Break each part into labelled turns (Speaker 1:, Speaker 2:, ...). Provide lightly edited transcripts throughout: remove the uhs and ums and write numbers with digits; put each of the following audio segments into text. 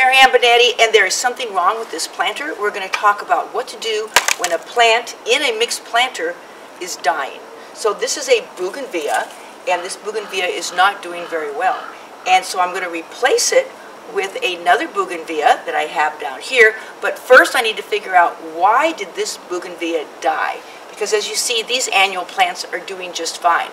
Speaker 1: Marianne Benetti, and there is something wrong with this planter. We're going to talk about what to do when a plant in a mixed planter is dying. So this is a Bougainvillea, and this Bougainvillea is not doing very well. And so I'm going to replace it with another Bougainvillea that I have down here. But first I need to figure out, why did this Bougainvillea die? Because as you see, these annual plants are doing just fine.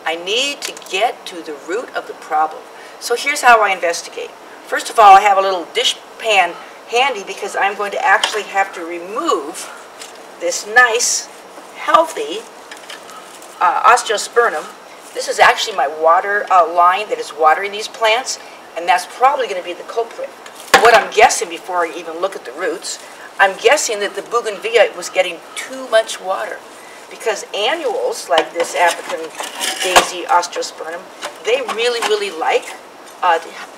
Speaker 1: I need to get to the root of the problem. So here's how I investigate. First of all, I have a little dish pan handy because I'm going to actually have to remove this nice, healthy osteospermum. This is actually my water line that is watering these plants, and that's probably going to be the culprit. What I'm guessing, before I even look at the roots, I'm guessing that the Bougainvillea was getting too much water, because annuals like this African Daisy osteospermum, they really like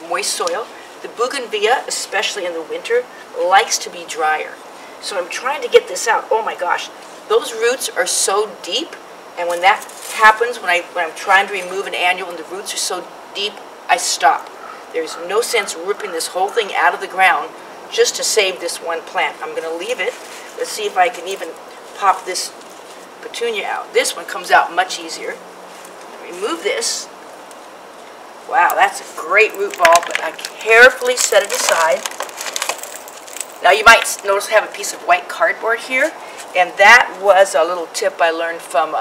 Speaker 1: moist soil. The Bougainvillea, especially in the winter, likes to be drier. So I'm trying to get this out. Oh my gosh, those roots are so deep, and when that happens, when I'm trying to remove an annual and the roots are so deep, I stop. There's no sense ripping this whole thing out of the ground just to save this one plant. I'm going to leave it. Let's see if I can even pop this petunia out. This one comes out much easier. Remove this. Wow, that's a great root ball, but I carefully set it aside. Now you might notice I have a piece of white cardboard here, and that was a little tip I learned from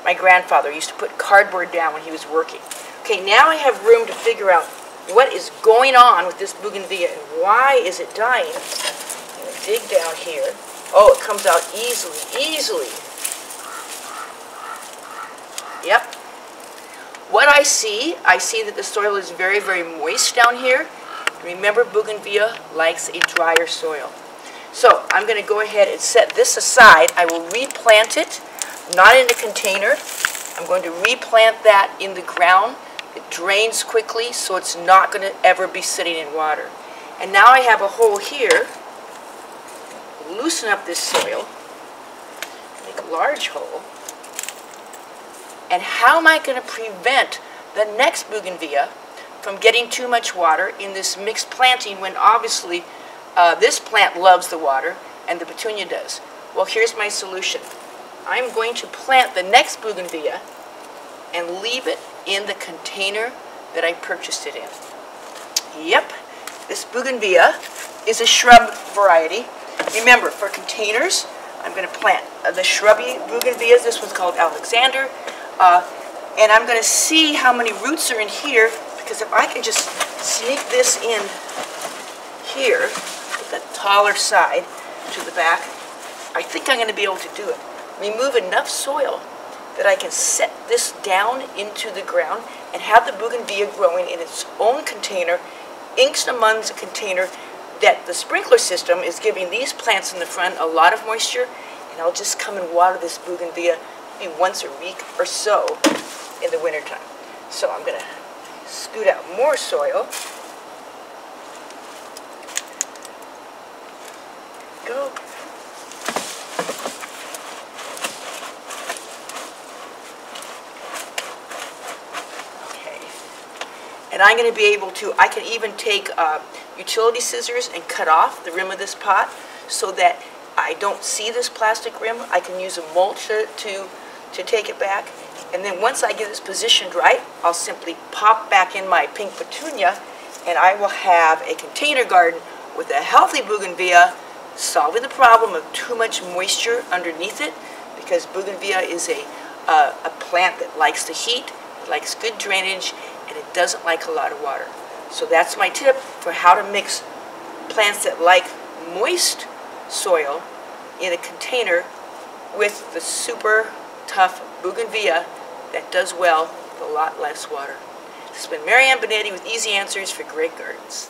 Speaker 1: my grandfather. He used to put cardboard down when he was working. Okay, now I have room to figure out what is going on with this Bougainvillea and why is it dying. I'm going to dig down here. Oh, it comes out easily. Yep. What I see that the soil is very moist down here. Remember, Bougainvillea likes a drier soil. So I'm going to go ahead and set this aside. I will replant it, not in a container. I'm going to replant that in the ground. It drains quickly, so it's not going to ever be sitting in water. And now I have a hole here. Loosen up this soil. Make a large hole. And how am I going to prevent the next Bougainvillea from getting too much water in this mixed planting when obviously this plant loves the water and the petunia does? Well, here's my solution. I'm going to plant the next Bougainvillea and leave it in the container that I purchased it in. Yep, this Bougainvillea is a shrub variety. Remember, for containers, I'm going to plant the shrubby Bougainvilleas. This one's called Alexander. And I'm going to see how many roots are in here, because if I can just sneak this in here, with the taller side to the back, I think I'm going to be able to do it. Remove enough soil that I can set this down into the ground and have the Bougainvillea growing in its own container, amongst a container that the sprinkler system is giving these plants in the front a lot of moisture, and I'll just come and water this Bougainvillea maybe once a week or so in the wintertime. So I'm going to scoot out more soil. Go. Okay. And I'm going to be able to, I can even take utility scissors and cut off the rim of this pot so that I don't see this plastic rim. I can use a mulch to take it back. And then once I get this positioned right, I'll simply pop back in my pink petunia, and I will have a container garden with a healthy Bougainvillea, solving the problem of too much moisture underneath it, because Bougainvillea is a plant that likes the heat, it likes good drainage, and it doesn't like a lot of water. So that's my tip for how to mix plants that like moist soil in a container with the super tough Bougainvillea that does well with a lot less water. This has been Marianne Benetti with Easy Answers for Great Gardens.